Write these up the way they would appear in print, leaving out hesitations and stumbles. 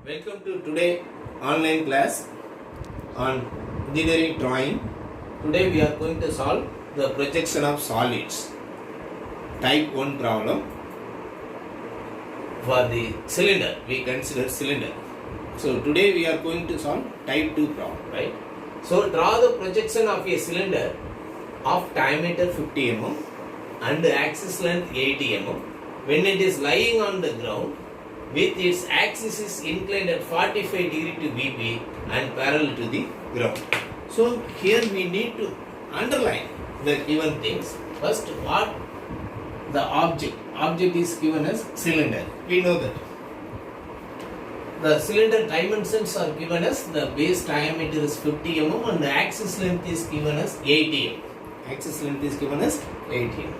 Welcome to today online class on engineering drawing. Today we are going to solve the projection of solids type 1 problem for the cylinder. We consider cylinder. So today we are going to solve type 2 problem, right? So draw the projection of a cylinder of diameter 50 mm and axis length 80 mm when it is lying on the ground with its axis is inclined at 45 degree to VP and parallel to the ground. So here we need to underline the given things. First, what the object is given as cylinder. We know that the cylinder dimensions are given as the base diameter is 50 mm and the axis length is given as 80 mm. Axis length is given as 80 mm.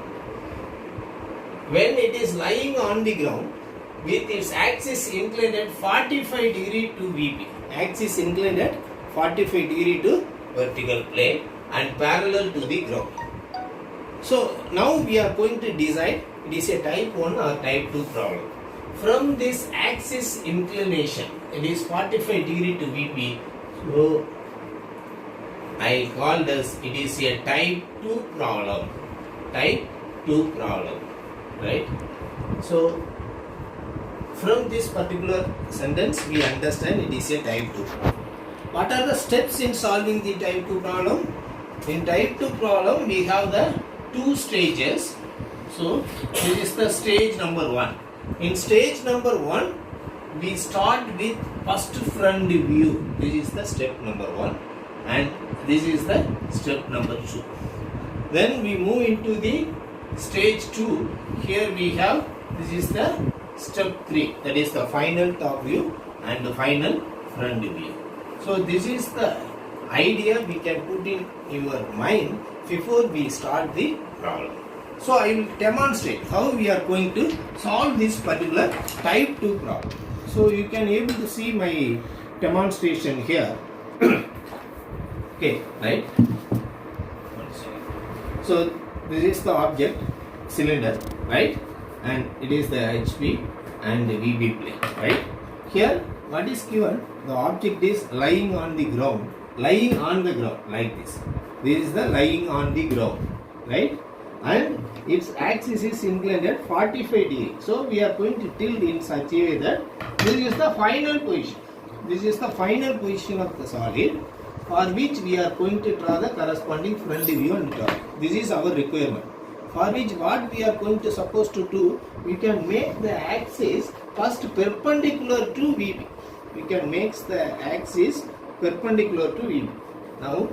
When it is lying on the ground with its axis inclined at 45 degree to VP. Axis inclined at 45 degree to vertical plane and parallel to the ground. So now we are going to decide it is a type 1 or type 2 problem. From this axis inclination, it is 45 degree to VP. So I call this it is a type 2 problem. Type 2 problem. Right? So from this particular sentence, we understand it is a type 2 problem. What are the steps in solving the type 2 problem? In type 2 problem, we have the two stages. So, this is the stage number 1. In stage number 1, we start with first front view. This is the step number 1. And this is the step number 2. Then we move into the stage 2. Here we have, this is the step 3, that is the final top view and the final front view. So this is the idea we can put in your mind before we start the problem. So I will demonstrate how we are going to solve this particular type 2 problem. So you can able to see my demonstration here. Okay, right? So this is the object, cylinder, right? And it is the HP and the VB plane, right? Here, what is given? The object is lying on the ground, like this. This is the lying on the ground, right? And its axis is inclined at 45 degree. So we are going to tilt in such a way that this is the final position. This is the final position of the solid for which we are going to draw the corresponding front view and top. This is our requirement. For which what we are going to supposed to do, we can make the axis first perpendicular to VP. We can make the axis perpendicular to VP. Now,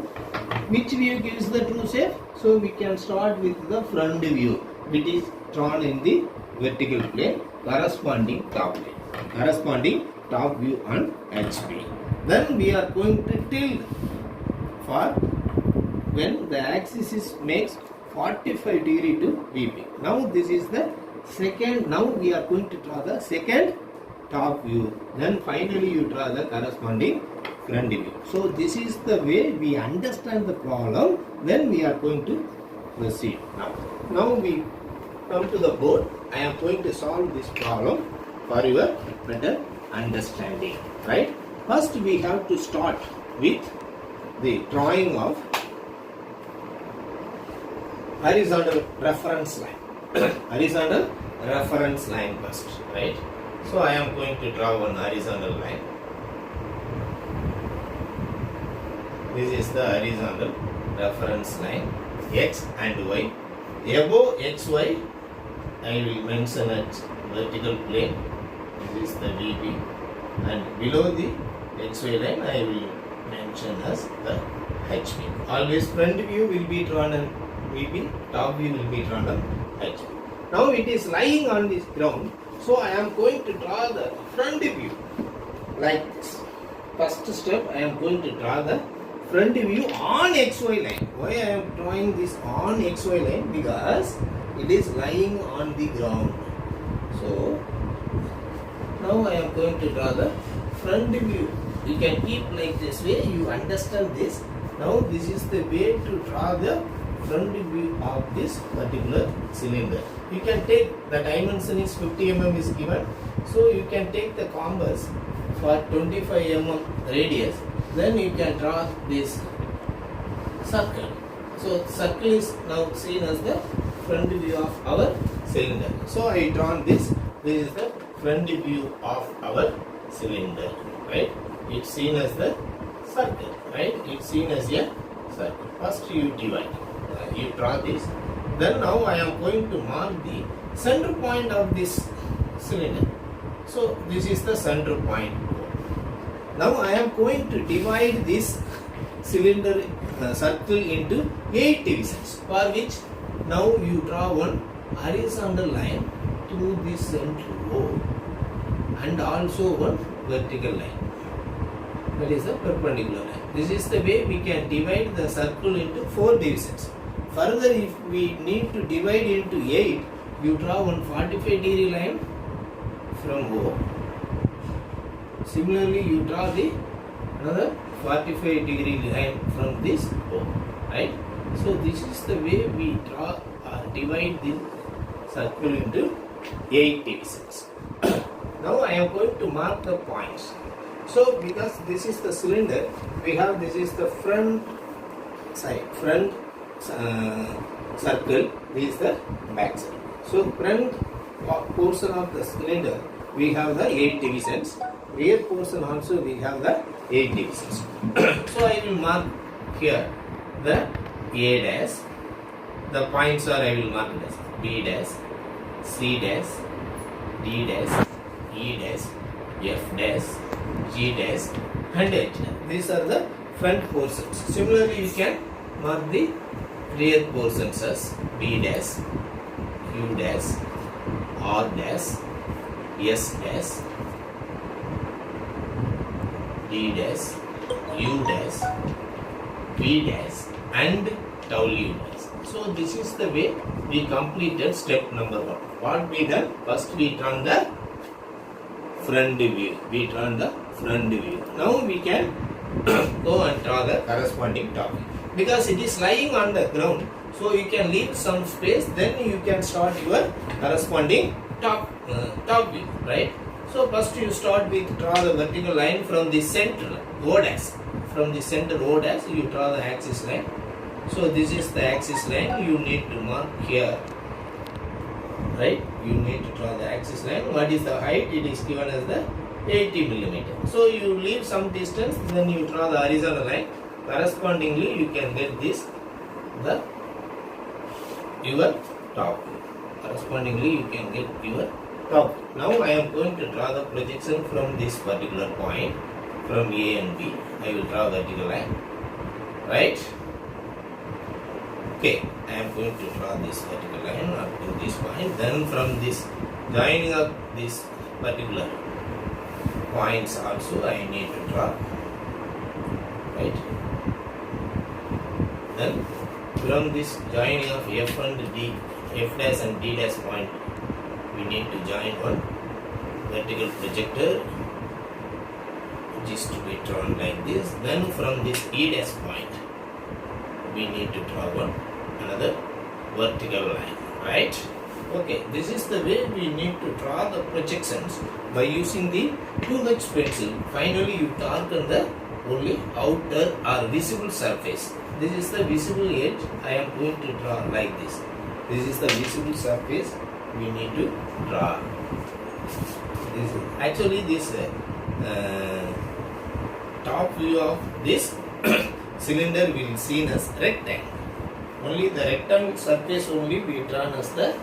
which view gives the true shape? So we can start with the front view, which is drawn in the vertical plane, corresponding top view on HP. Then we are going to tilt for when the axis is makes 45 degree to VP. Now this is the second. Now we are going to draw the second top view. Then finally you draw the corresponding front view. So this is the way we understand the problem. Then we are going to proceed. Now we come to the board. I am going to solve this problem for your better understanding. Right? First we have to start with the drawing of horizontal reference line. Horizontal reference line first, right? So I am going to draw one horizontal line. This is the horizontal reference line, X and Y. Above XY, I will mention at vertical plane. This is the VP, and below the XY line, I will mention as the HP. Always front view will be drawn on VP, top view will be drawn on HP. Now it is lying on this ground, so I am going to draw the front view like this. First step, I am going to draw the front view on XY line. Why I am drawing this on XY line? Because it is lying on the ground. So now I am going to draw the front view. You can keep like this way, you understand this. Now this is the way to draw the front view of this particular cylinder. You can take the dimension is 50 mm is given, so you can take the compass for 25 mm radius, then you can draw this circle. So circle is now seen as the front view of our cylinder. So I drawn this. This is the front view of our cylinder, right? It's seen as the circle, right? It's seen as a circle. First you divide. You draw this. Then now I am going to mark the center point of this cylinder. So this is the center point. Now I am going to divide this cylinder circle into 8 divisions, for which now you draw one horizontal line through this center O and also one vertical line, that is a perpendicular line. This is the way we can divide the circle into 4 divisions. Further, if we need to divide into 8, you draw one 45-degree line from O. Similarly, you draw the another 45-degree line from this O, right? So this is the way we draw or divide the circle into 8 divisions. Now I am going to mark the points. So because this is the cylinder, we have this is the front side, front circle, this is the back side. So front portion of the cylinder, we have the 8 divisions. Rear portion also we have the 8 divisions. So I will mark here the A dash. The points are, I will mark it as B dash, C dash, D dash, E dash, F dash, G dash and H dash. These are the front portions. Similarly, you can mark the rear portions as B dash, Q dash, R dash, S dash, D dash, U dash, V dash and W dash. So this is the way we completed step number 1. What we done? First we drawn the front view. We drawn the front view. Now we can go and draw the corresponding top view. Because it is lying on the ground, so you can leave some space, then you can start your corresponding top view, right? So first you start with draw the vertical line from the center O dash. From the center O dash you draw the axis line. So this is the axis line you need to mark here, right? You need to draw the axis line. What is the height? It is given as the 80 millimeter. So you leave some distance, then you draw the horizontal line. Correspondingly you can get this your top view. Correspondingly you can get your top view. Now I am going to draw the projection from this particular point, from A and B. I will draw vertical line, right? Okay, I am going to draw this vertical line up to this point. Then from this joining up this particular points also I need to draw, right? Then from this joining of F and D, F dash and D dash point, we need to join one vertical projector, which is to be drawn like this. Then from this E dash point, we need to draw one another vertical line, right? Okay, this is the way we need to draw the projections by using the 2H pencil. Finally, you darken the only outer or visible surface. This is the visible edge. I am going to draw like this. This is the visible surface we need to draw. This is actually this top view of this cylinder will be seen as rectangle. Only the rectangle surface only we drawn as the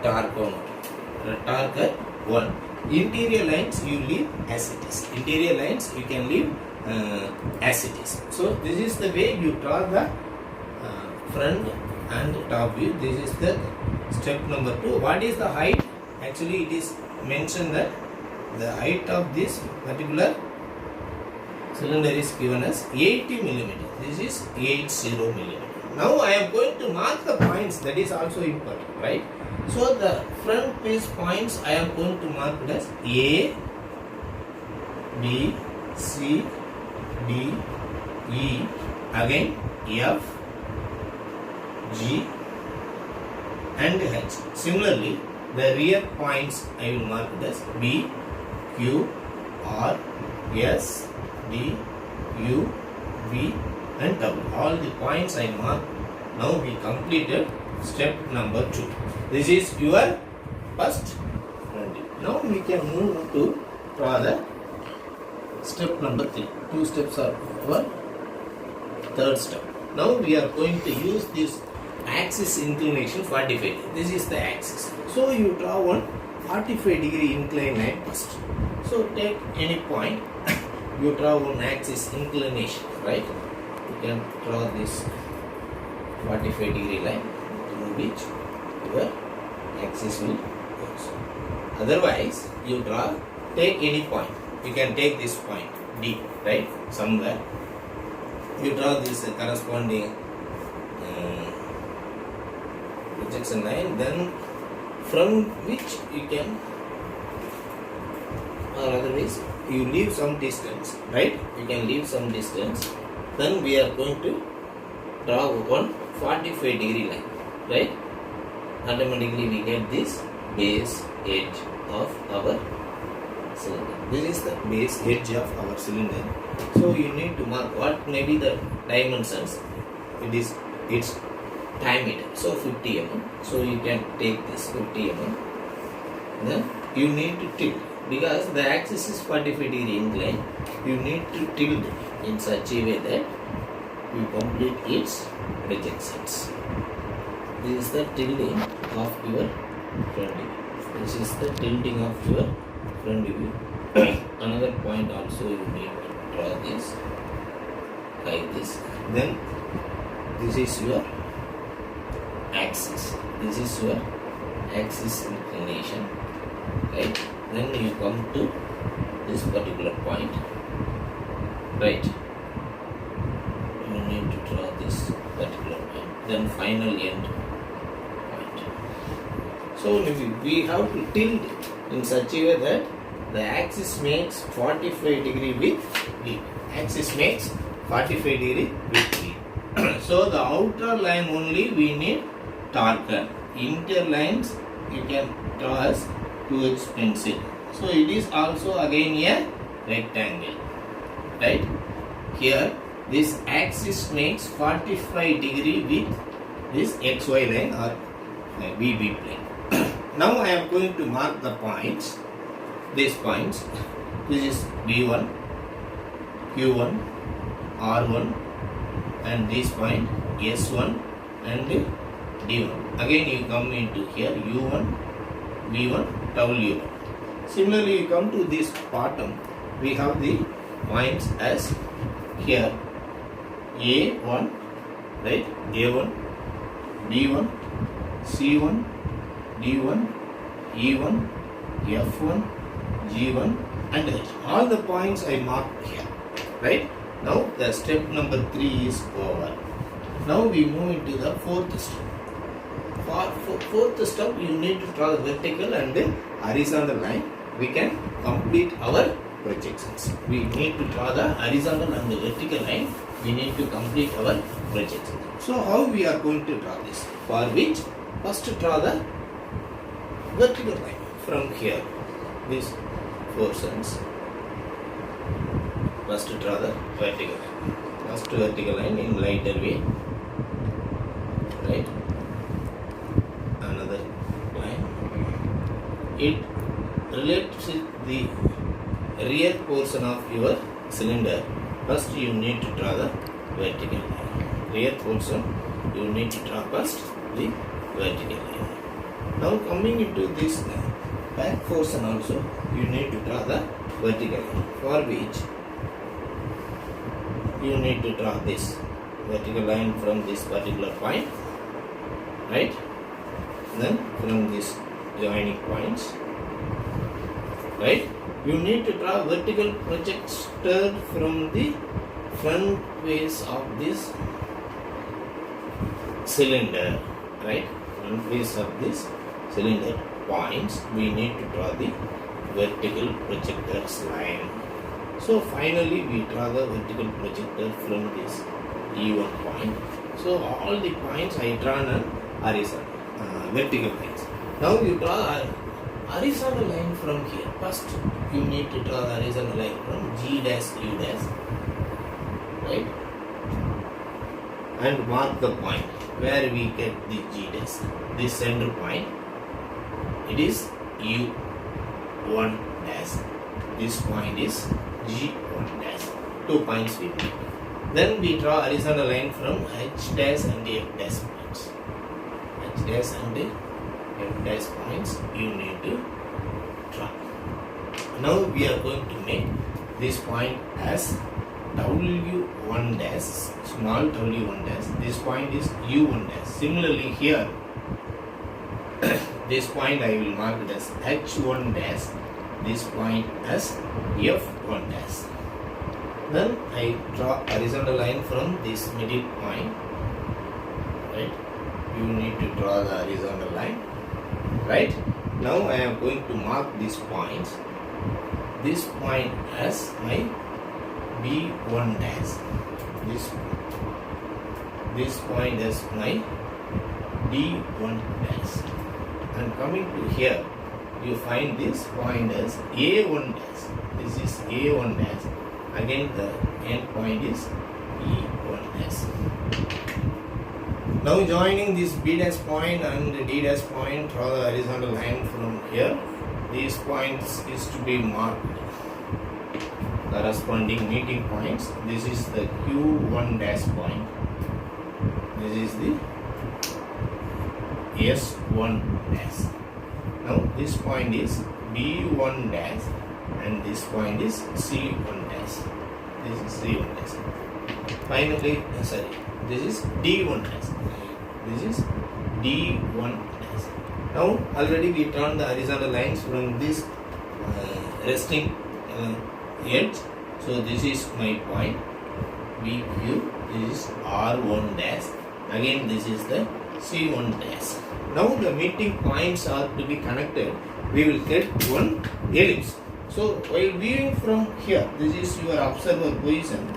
darker one. Interior lines you leave as it is. Interior lines you can leave as it is. So this is the way you draw the front and top view. This is the step number 2. What is the height? Actually it is mentioned that the height of this particular cylinder is given as 80 millimeter. This is 80 millimeter. Now I am going to mark the points. That is also important, right? So the front face points I am going to mark it as A, B, C, D, E, again F, G and H. Similarly, the rear points I will mark it as B, Q, R, S, D, U, V and W. All the points I marked. Now we completed step number 2. This is your first front view. Now we can move to draw the step number 3. 2 steps are our third step. Now we are going to use this axis inclination 45. This is the axis. So you draw one 45 degree inclined line first. So take any point. You draw one axis inclination, right? You can draw this 45 degree line through which your axis will go. Otherwise, you take any point. You can take this point D, right? Somewhere. You draw this corresponding projection line, then from which you can, or otherwise you leave some distance, right? You can leave some distance. Then we are going to draw one 45 degree line, right? Automatically we get this base edge of our cylinder. This is the base edge of our cylinder. So you need to mark what may be the dimensions. It's diameter. So 50 mm. So you can take this 50 mm. Then you need to tilt, because the axis is 45 degree incline. You need to tilt in such a way that you complete its projections. This is the tilting of your front view. This is the tilting of your front view. Another point also you need to draw this like this. Then this is your axis. This is your axis inclination, right? Then you come to this particular point, right? You need to draw this particular point. Then final end point. So we have to tilt in such a way that the axis makes 45 degree with V. Axis makes 45 degree with V. So the outer line only we need darker. Inter lines you can draw as towards pencil. So it is also again a rectangle, right? Here this axis makes 45 degree with this XY line or BB plane. Now I am going to mark the points. These points. This is B1, Q1, R1 and this point S1 and D1. Again you come into here U1, V1, W1. Similarly you come to this bottom. We have the points as here A1, right? A1, B1, C1, D1, E1, F1, G1 and H. All the points I marked here, right? Now the step number 3 is over. Now we move into the fourth step. For fourth step you need to draw the vertical and the horizontal line. We can complete our projections. We need to draw the horizontal and the vertical line. We need to complete our projections. So how we are going to draw this? For which first draw the vertical line from here. These portions. First draw the vertical line. First vertical line in lighter way. Right? Another line. It relates with the rear portion of your cylinder. First you need to draw the vertical line. Rear portion you need to draw first the vertical line. Now coming into this back portion also you need to draw the vertical line, for which you need to draw this vertical line from this particular point, right? Then from these joining points, right? You need to draw vertical projector from the front face of this cylinder, right? Front face of this cylinder points, we need to draw the vertical projectors line. So finally we draw the vertical projector from this E1 point. So all the points I drawn on horizontal, vertical lines. Now you draw horizontal line from here. First, you need to draw the horizontal line from G dash U dash, right? And mark the point where we get the G dash. This center point, it is U1 dash. This point is G1 dash. 2 points we need. Then we draw horizontal line from H dash and F dash points. H dash and F dash points you need to draw. Now we are going to make this point as W1 dash, small W1 dash. This point is U1 dash. Similarly here, this point I will mark it as H1 dash. This point as F1 dash. Then I draw horizontal line from this middle point, right? You need to draw the horizontal line, right? Now I am going to mark these points. This point as my B1 dash. This point as my D1 dash. And coming to here, you find this point as A1 dash. This is A1 dash. Again the end point is E1 dash. Now joining this B dash point and D dash point, draw the horizontal line from here. These points is to be marked. Corresponding meeting points. This is the Q1 dash point. This is the S1 dash. Now this point is B1 dash and this point is C1 dash. This is C1 dash. Finally, this is D1 dash. This is D1 dash. Now already we drawn the horizontal lines from this resting edge. So this is my point BQ. This is R1 dash. Again this is the C1 dash. Now the meeting points are to be connected. We will get one ellipse. So while viewing from here, this is your observer position.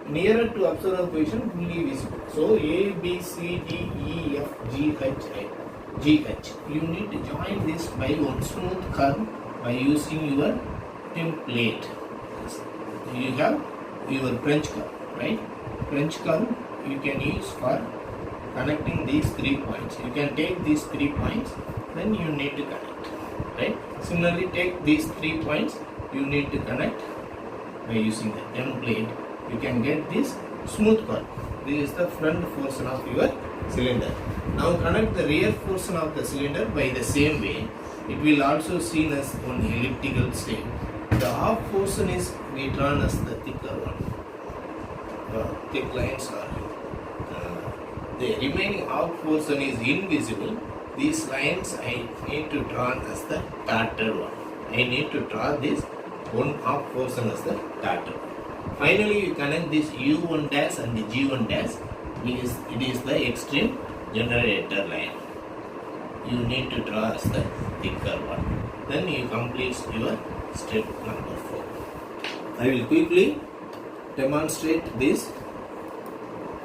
Nearer to observer position, fully visible. So A, B, C, D, E, F, G, H, I, G, H. You need to join this by one smooth curve by using your template. You have your French curve, right? French curve you can use for connecting these 3 points. You can take these 3 points, then you need to connect, right? Similarly, take these 3 points, you need to connect by using the template. You can get this smooth curve. This is the front portion of your cylinder. Now connect the rear portion of the cylinder by the same way. It will also seen as one elliptical shape. The half portion is we drawn as the thicker one. Thick lines are. The remaining half portion is invisible. These lines I need to draw as the dotted one. I need to draw this one half portion as the dotted one. Finally, you connect this U1 dash and the G1 dash. It is the extreme generator line. You need to draw as the thicker one. Then you complete your step number 4. I will quickly demonstrate this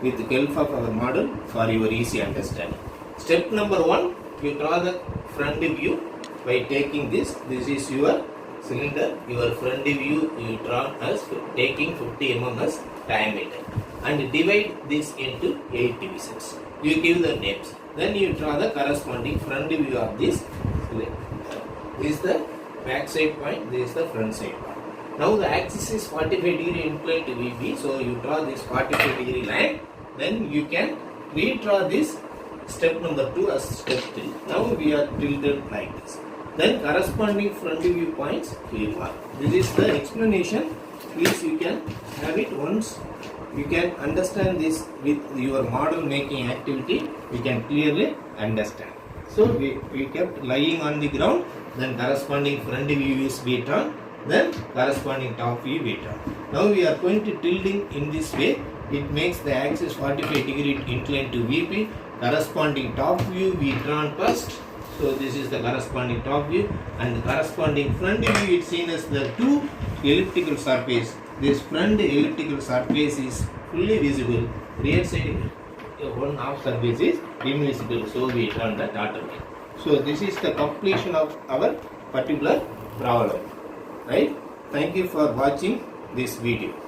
with the help of our model for your easy understanding. Step number 1, you draw the front view by taking this. This is your cylinder. Your front view you draw as taking 50 mm as diameter and divide this into 8 divisions. You give the names. Then you draw the corresponding front view of this cylinder. This is the back side point. This is the front side point. Now the axis is 45 degree inclined to VP. So you draw this 45 degree line. Then you can redraw this step number 2 as step 3. Now we are tilted like this. Then corresponding front view points we mark. This is the explanation. Please you can have it once. You can understand this with your model making activity. You can clearly understand. So we kept lying on the ground. Then corresponding front view is we drawn. Then corresponding top view we drawn. Now we are going to tilting in this way. It makes the axis 45 degree inclined to VP. Corresponding top view we drawn first. So this is the corresponding top view, and the corresponding front view is seen as the 2 elliptical surface. This front elliptical surface is fully visible. Rear side one half surface is invisible. So we drawn the dotted line. So this is the completion of our particular problem, right? Thank you for watching this video.